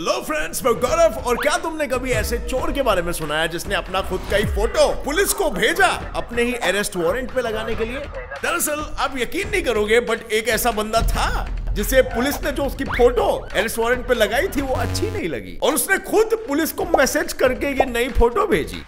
Hello friends, मैं गौरव। और क्या तुमने कभी ऐसे चोर के बारे में सुना है जिसने अपना खुद का ही फोटो पुलिस को भेजा अपने ही अरेस्ट वारंट पे लगाने के लिए? दरअसल आप यकीन नहीं करोगे, बट एक ऐसा बंदा था जिसे पुलिस ने जो उसकी फोटो अरेस्ट वारंट पे लगाई थी वो अच्छी नहीं लगी, और उसने खुद पुलिस को मैसेज करके ये नई फोटो भेजी।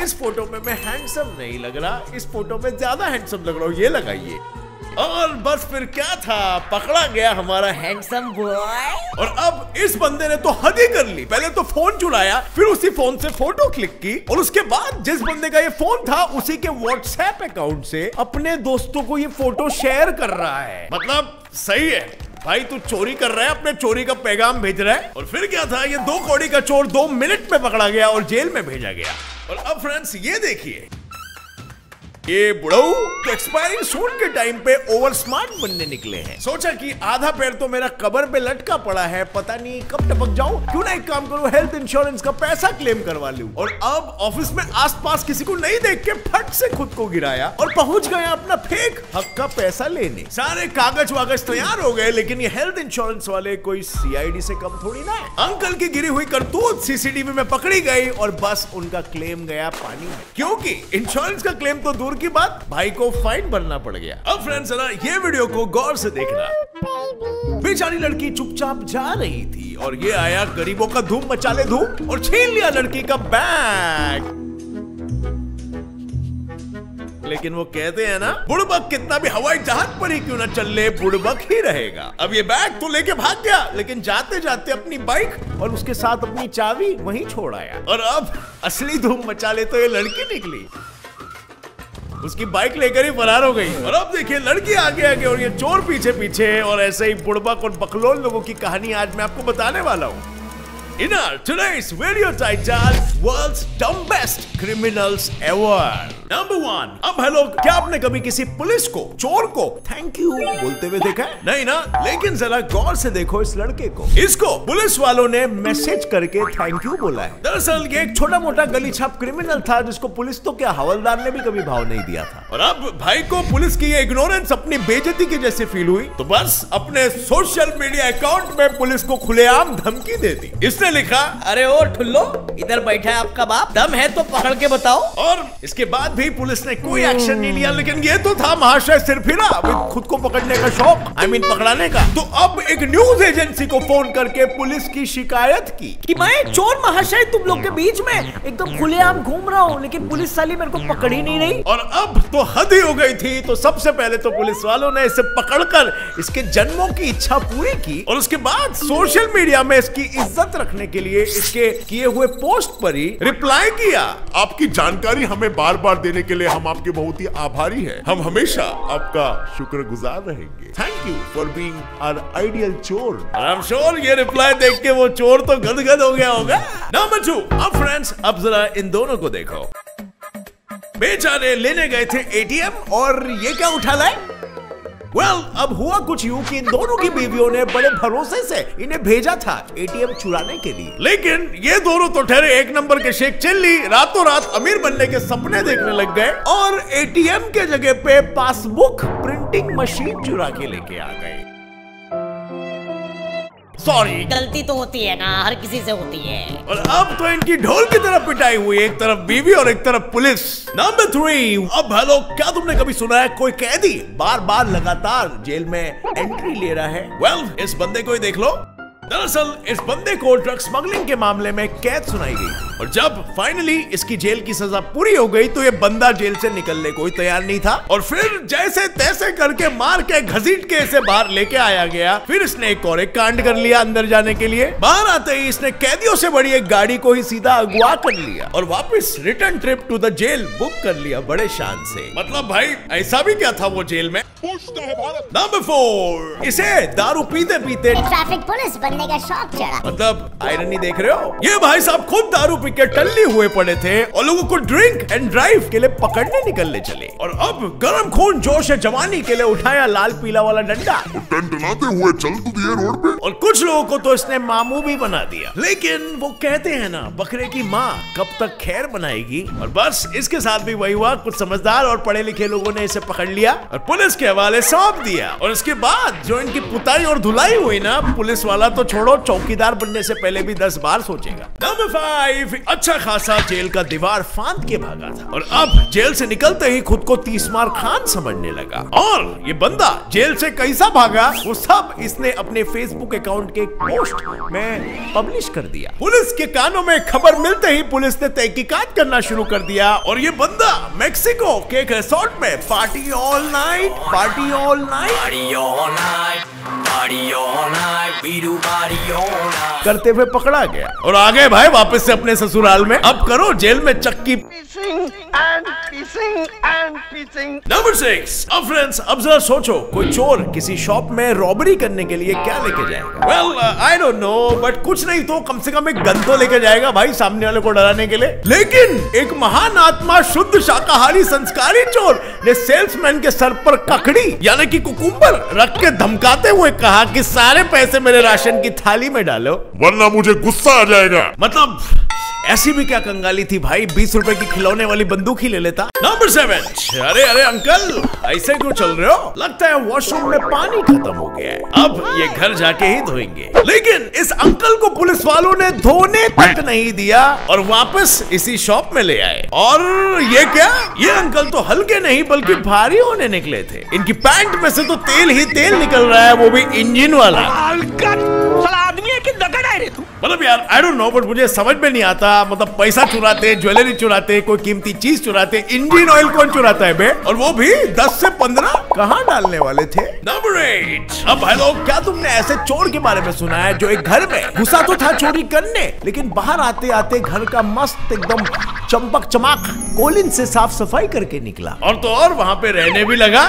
इस फोटो में मैं हैंडसम नहीं लग रहा, इस फोटो में ज्यादा हैंडसम लग रहा हूँ, ये लगाइए। और बस फिर क्या था, पकड़ा गया हमारा हैंडसम बॉय। और अब इस बंदे ने तो हद ही कर ली। पहले तो फोन चुराया, फिर उसी फोन से फोटो क्लिक की, और उसके बाद जिस बंदे का ये फोन था उसी के व्हाट्सएप अकाउंट से अपने दोस्तों को ये फोटो शेयर कर रहा है। मतलब सही है भाई, तू चोरी कर रहा है, अपने चोरी का पैगाम भेज रहा है। और फिर क्या था, ये 2 कौड़ी का चोर 2 मिनट में पकड़ा गया और जेल में भेजा गया। और अब फ्रेंड्स ये देखिए, ये बुढ़ऊ तो एक्सपायरिंग सूट के टाइम पे ओवर स्मार्ट बनने निकले हैं। सोचा कि आधा पैर तो मेरा कबर पे लटका पड़ा है, पता नहीं कब टपक जाऊं, क्यों ना एक काम करूं, हेल्थ इंश्योरेंस का पैसा क्लेम करवा लूं। और अब ऑफिस में आसपास किसी को नहीं देख के फट से खुद को गिराया और पहुंच गया अपना फेक हक का पैसा लेने। सारे कागज वागज तैयार हो गए, लेकिन ये हेल्थ इंश्योरेंस वाले कोई सीआईडी से कम थोड़ी ना है। अंकल की गिरी हुई करतूत सीसीटीवी में पकड़ी गई और बस उनका क्लेम गया पानी में, क्योंकि इंश्योरेंस का क्लेम तो दूर की बात, भाई को फाइन भरना पड़ गया। अब फ्रेंड्स जरा ये वीडियो को गौर से देखना। बेचारी लड़की चुपचाप जा रही थी और ये आया गरीबों का धूम मचा ले धूम और छीन लिया लड़की का बैग। लेकिन वो कहते हैं ना, बुड़बक कितना भी हवाई जहाज पर ही क्यों ना चल ले, बुड़बक ही रहेगा। अब ये बैग तो लेके भाग गया, लेकिन जाते जाते अपनी बाइक और उसके साथ अपनी चाबी वहीं छोड़ आया। और अब असली धूम मचा ले तो ये लड़की निकली, उसकी बाइक लेकर ही फरार हो गई। और अब देखिए लड़की आगे आगे और ये चोर पीछे पीछे, और ऐसे ही बुड़बक और बकलोल लोगों की कहानी आज मैं आपको बताने वाला हूँ। In our today's video title, World's Dumbest Criminals Ever. Number 1. अब हेलो, क्या आपने कभी किसी पुलिस को, चोर को थैंक यू बोलते हुए देखा है? नहीं ना, लेकिन जरा गौर से देखो इस लड़के को। इसको पुलिस वालों ने मैसेज करके थैंक यू बोला है। दरअसल ये एक छोटा मोटा गली छाप क्रिमिनल था जिसको पुलिस तो क्या हवलदार ने भी कभी भाव नहीं दिया था। और अब भाई को पुलिस की ये इग्नोरेंस अपनी बेइज्जती की जैसे फील हुई, तो बस अपने सोशल मीडिया अकाउंट में पुलिस को खुलेआम धमकी दे दी। इसने लिखा, अरे ओ ठुल्लो, इधर बैठा है आपका बाप, दम है तो पकड़ के बताओ। और इसके बाद भी पुलिस ने कोई एक्शन नहीं लिया। लेकिन ये तो था महाशय सिरफिरा, खुद को पकड़ने का शौक, पकड़ाने का। तो अब एक न्यूज एजेंसी को फोन करके पुलिस की शिकायत की कि मैं चोर महाशय तुम लोग के बीच में एकदम खुलेआम घूम रहा हूँ, लेकिन पुलिस साली मेरे को पकड़ ही नहीं रही। और अब तो हद ही हो गई थी। तो सबसे पहले तो पुलिस वालों ने इसे पकड़कर इसके जन्मों की इच्छा पूरी की, और उसके बाद सोशल मीडिया में इसकी इज्जत रखने के लिए इसके किए हुए पोस्ट पर ही रिप्लाई किया। आपकी जानकारी हमें बार बार देने के लिए हम आपके बहुत ही आभारी हैं। हम हमेशा आपका शुक्रगुजार रहेंगे। Thank you for being our ideal chor. I am sure ये रिप्लाई देख के वो चोर तो गदगद हो गया होगा। नंबर 2। अब फ्रेंड्स अब जरा इन दोनों को देखो। बेचारे लेने गए थे एटीएम और ये क्या उठा लाए? अब हुआ कुछ यूं कि इन दोनों की बीवियों ने बड़े भरोसे से इन्हें भेजा था एटीएम चुराने के लिए। लेकिन ये दोनों तो ठहरे एक नंबर के शेख चिल्ली, रातों रात अमीर बनने के सपने देखने लग गए और एटीएम के जगह पे पासबुक प्रिंटिंग मशीन चुरा के लेके आ गए। सॉरी, गलती तो होती है ना, हर किसी से होती है। और अब तो इनकी ढोल की तरफ पिटाई हुई, एक तरफ बीवी और एक तरफ पुलिस। नंबर 3। अब हेलो, क्या तुमने कभी सुना है कोई कैदी बार बार लगातार जेल में एंट्री ले रहा है? इस बंदे को ही देख लो। दरअसल इस बंदे को ड्रग स्मगलिंग के मामले में कैद सुनाई गई, और जब फाइनली इसकी जेल की सजा पूरी हो गई तो ये बंदा जेल से निकलने को तैयार नहीं था। और फिर जैसे तैसे करके मार के घसीट के इसे बाहर लेके आया गया। फिर इसने एक और एक कांड कर लिया अंदर जाने के लिए। बाहर आते ही इसने कैदियों से बड़ी एक गाड़ी को ही सीधा अगवा कर लिया और वापस return trip to the jail book कर लिया बड़े शान से। मतलब भाई ऐसा भी क्या था वो जेल में। नंबर 4। इसे दारू पीते पीते ट्रैफिक पुलिस बनने का शौक चढ़ा। मतलब आयरनी देख रहे हो, ये भाई साहब खुद दारू पी के टल्ली हुए पड़े थे और लोगों को ड्रिंक एंड ड्राइव के लिए पकड़ने निकलने चले। और अब गरम खून जोश है जवानी के लिए उठाया लाल पीला वाला डंडा, टनटनाते हुए चल तो दिए रोड पे। और कुछ लोगों को तो इसने मामू भी बना दिया। लेकिन वो कहते हैं ना, बकरे की माँ कब तक खैर बनाएगी। और बस इसके साथ भी वही हुआ। कुछ समझदार और पढ़े लिखे लोगों ने इसे पकड़ लिया और पुलिस के हवाले सौंप दिया। और इसके बाद जो इनकी पुताई और धुलाई हुई ना, पुलिस वाला तो तो छोड़ो, चौकीदार बनने से पहले भी 10 बार सोचेगा। नंबर 5, अच्छा खासा जेल का दीवार फांद के भागा था और अब जेल से निकलते ही खुद को 30 मार खान समझने लगा। और ये बंदा जेल से कैसा भागा वो सब इसने अपने फेसबुक अकाउंट के पोस्ट में पब्लिश कर दिया। पुलिस के कानों में खबर मिलते ही पुलिस ने तहकीकात करना शुरू कर दिया और ये बंदा मेक्सिको के एक रिसोर्ट में पार्टी ऑल नाइट करते हुए पकड़ा गया और आ गए भाई वापस से अपने ससुराल में। अब करो जेल में चक्की। नंबर 6, अब फ्रेंड्स अब जरा सोचो, कोई चोर किसी शॉप में रॉबरी करने के लिए क्या लेके जाएगा? Well I don't know, but कुछ नहीं तो कम से कम एक गन तो लेके जाएगा भाई, सामने वाले को डराने के लिए। लेकिन एक महान आत्मा, शुद्ध शाकाहारी संस्कारी चोर ने सेल्समैन के सर पर ककड़ी यानी कि कुकुम्बर रख के धमकाते हुए कहा कि सारे पैसे मेरे राशन की थाली में डालो वरना मुझे गुस्सा आ जाएगा। मतलब ऐसी भी क्या कंगाली थी भाई, 20 रुपए की खिलौने वाली बंदूक ही ले लेता। नंबर 7, अरे अंकल ऐसे क्यों चल रहे हो? लगता है वॉशरूम में पानी खत्म हो गया है, अब ये घर जाके ही धोएंगे। लेकिन इस अंकल को पुलिस वालों ने धोने तक नहीं दिया और वापस इसी शॉप में ले आए। और ये क्या, ये अंकल तो हल्के नहीं बल्कि भारी होने निकले थे। इनकी पैंट में से तो तेल ही तेल निकल रहा है, वो भी इंजन वाला। मतलब यार आई डोंट नो, बट मुझे समझ में नहीं आता, मतलब पैसा चुराते, ज्वेलरी चुराते, कोई कीमती चीज चुराते, इंजन ऑयल कौन चुराता है बे? और वो भी 10 से 15 कहाँ डालने वाले थे? नंबर 8, अब भाई लोग क्या तुमने ऐसे चोर के बारे में सुना है जो एक घर में घुसा तो था चोरी करने, लेकिन बाहर आते आते घर का मस्त एकदम चमक चमाक कोलिन से साफ सफाई करके निकला और तो और वहाँ पे रहने भी लगा।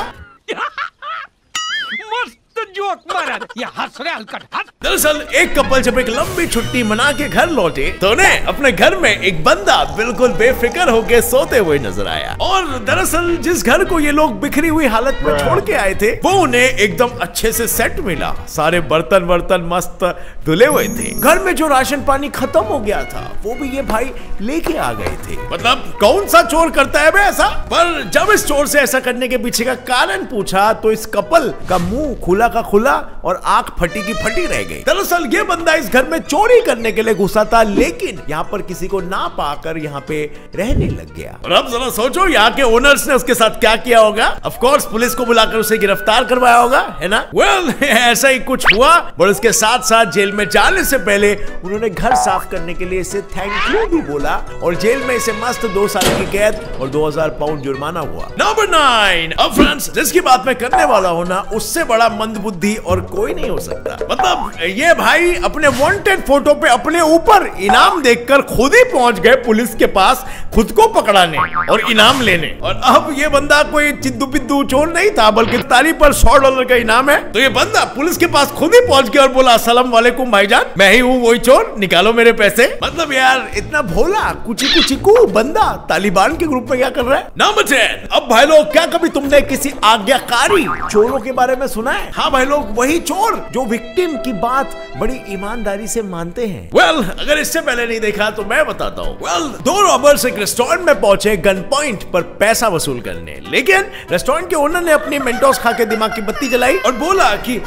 जोक मारा ये हंस रहे हलकट हंस। दरअसल एक कपल जब एक लंबी छुट्टी मना के घर लौटे तो उन्हें अपने घर में एक बंदा बिल्कुल बेफिक्र होके सोते हुए नजर आया। और दरअसल जिस घर को ये लोग बिखरी हुई हालत में छोड़ के आए थे वो उन्हें एकदम अच्छे से सेट मिला, सारे बर्तन मस्त धुले हुए थे। घर में जो राशन पानी खत्म हो गया था वो भी ये भाई लेके आ गए थे। मतलब कौन सा चोर करता है बे ऐसा? पर जब इस चोर से ऐसा करने के पीछे का कारण पूछा तो इस कपल का मुंह खुला का खुला और आंख फटी की फटी रह गई। दरअसल ये बंदा इस घर में चोरी करने के लिए घुसा था, लेकिन यहाँ पर किसी को ना पाकर यहाँ पे रहने लग गया। और अब जरा सोचो यहाँ के ओनर्स ने उसके साथ क्या किया होगा? ऑफ कोर्स पुलिस को बुलाकर उसे गिरफ्तार करवाया होगा, है ना? वेल ऐसा ही कुछ हुआ और उसके साथ साथ जेल में जाने से पहले उन्होंने घर साफ करने के लिए इसे थैंक यू भी बोला और जेल में इसे मस्त 2 साल की कैद और 2000 पाउंड जुर्माना हुआ। नंबर 9, अब फ्रेंड्स जिसकी बात मैं करने वाला हूँ ना उससे बड़ा मंदबुद्धि और कोई नहीं हो सकता। मतलब ये भाई अपने वांटेड फोटो पे अपने ऊपर इनाम देखकर खुद ही पहुंच गए पुलिस के पास खुद को पकड़ाने और इनाम लेने। और अब ये बंदा कोई चिद्दू पिद्दू चोर नहीं था बल्कि ताली पर $100 का इनाम है। तो ये बंदा पुलिस के पास खुद ही पहुंच गया और बोला अस्सलाम वालेकुम भाईजान, मैं ही हूँ वही चोर, निकालो मेरे पैसे। मतलब यार इतना भोला कुचिकू बंदा तालिबान के ग्रुप में क्या कर रहा है? नंबर 10, अब भाई लोग क्या कभी तुमने किसी आज्ञाकारी चोरों के बारे में सुना है? हाँ भाई लोग वही चोर जो विक्टिम की बात बड़ी ईमानदारी से मानते हैं। वेल अगर इससे पहले नहीं देखा तो मैं बताता हूँ। वेल 2 रॉबर्स एक रेस्टोरेंट में पहुंचे गन पॉइंट पर पैसा वसूल करने, लेकिन रेस्टोरेंट के ओनर ने अपनी मेंटोस खा के दिमाग की बत्ती जलाई और बोला कि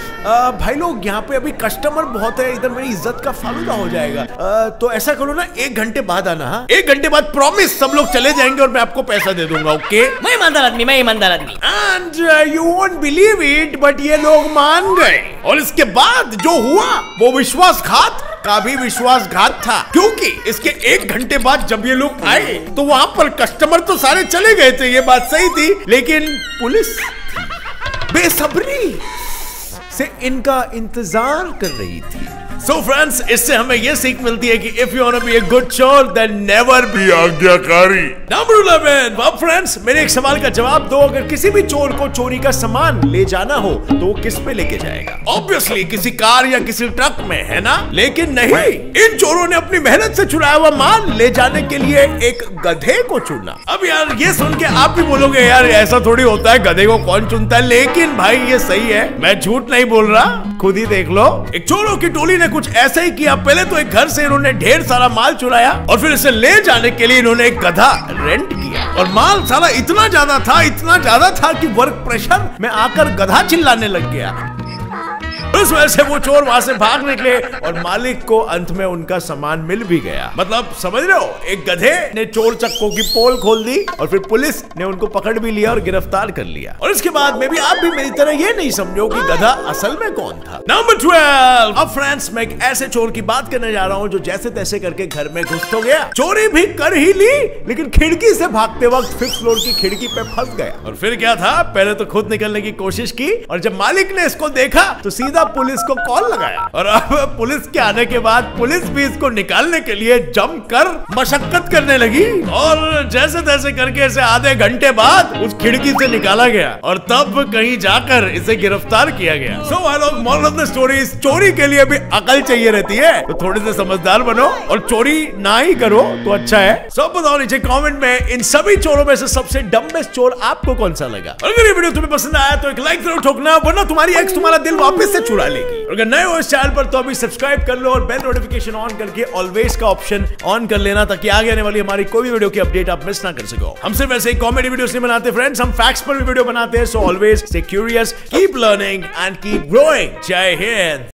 भाई लोग यहाँ पे अभी कस्टमर बहुत है, इधर मेरी इज्जत का फालूदा हो जाएगा, तो ऐसा करो ना 1 घंटे बाद आना। 1 घंटे बाद प्रॉमिस सब लोग चले जाएंगे और मैं आपको पैसा दे दूंगा। ओके मैं ईमानदार आदमी। And you won't believe it but ये लोग मान गए और इसके बाद जो हुआ वो विश्वासघात का भी विश्वासघात था, क्योंकि इसके 1 घंटे बाद जब ये लोग आए तो वहां पर कस्टमर तो सारे चले गए थे, ये बात सही थी, लेकिन पुलिस बेसब्री से इनका इंतजार कर रही थी। So friends, इससे हमें ये सीख मिलती है कि if you wanna be a good chore, then never be आज्ञाकारी। Number 11, अब फ्रेंड्स मेरे एक सवाल का जवाब दो, अगर किसी भी चोर को चोरी का सामान ले जाना हो तो वो किस पे लेके जाएगा? Obviously किसी कार या किसी ट्रक में, है ना? लेकिन नहीं, इन चोरों ने अपनी मेहनत से चुराया हुआ माल ले जाने के लिए एक गधे को चुना। अब यार ये सुन के आप भी बोलोगे यार ऐसा थोड़ी होता है, गधे को कौन चुनता है? लेकिन भाई ये सही है, मैं झूठ नहीं बोल रहा, खुद ही देख लो। एक चोरों की टोली ने कुछ ऐसा ही किया। पहले तो एक घर से इन्होंने ढेर सारा माल चुराया और फिर इसे ले जाने के लिए इन्होंने एक गधा रेंट किया और माल सारा इतना ज्यादा था कि वर्क प्रेशर में आकर गधा चिल्लाने लग गया। उस वजह से वो चोर वहां से भाग निकले और मालिक को अंत में उनका सामान मिल भी गया। मतलब समझ रहे हो, एक गधे ने चोर चक्कों की पोल खोल दी और फिर पुलिस ने उनको पकड़ भी लिया और गिरफ्तार कर लिया। और इसके बाद में भी आप भी मेरी तरह ये नहीं समझो कि गधा असल में कौन था। नंबर 12। अब फ्रेंड्स, मैं एक ऐसे चोर की बात करने जा रहा हूँ जो जैसे तैसे करके घर में घुस तो गया, चोरी भी कर ही ली, लेकिन खिड़की से भागते वक्त 5th फ्लोर की खिड़की पे फंस गया। और फिर क्या था, पहले तो खुद निकलने की कोशिश की और जब मालिक ने इसको देखा तो सीधा पुलिस को कॉल लगाया। और अब पुलिस के आने के बाद पुलिस भी इसको निकालने के लिए जमकर मशक्कत करने लगी और जैसे तैसे करके इसे आधे घंटे बाद उस खिड़की से निकाला गया और तब कहीं जाकर इसे गिरफ्तार किया गया। सो मोरल ऑफ द स्टोरी, चोरी के लिए भी अकल चाहिए रहती है, तो थोड़े से समझदार बनो और चोरी ना ही करो तो अच्छा है। सब बताओ नीचे कमेंट में इन सभी चोरों में से सबसे डम्बेस्ट चोर आपको कौन सा लगा। अगर ये वीडियो तुम्हें पसंद आया तो एक लाइक जरूर ठोकना, वरना तुम्हारी एक्स तुम्हारा दिल वापस से चुरा लेगी। अगर नए हो इस चैनल पर तो अभी सब्सक्राइब कर लो और बेल नोटिफिकेशन ऑन करके ऑलवेज का ऑप्शन ऑन कर लेना, ताकि आगे आने वाली हमारी कोई भी वीडियो की अपडेट आप मिस ना कर सको। हम सिर्फ ऐसे ही कॉमेडी वीडियोस नहीं बनाते फ्रेंड्स, हम फैक्ट्स पर भी वीडियो बनाते हैं। So always stay curious, keep learning and keep growing. जय हिंद।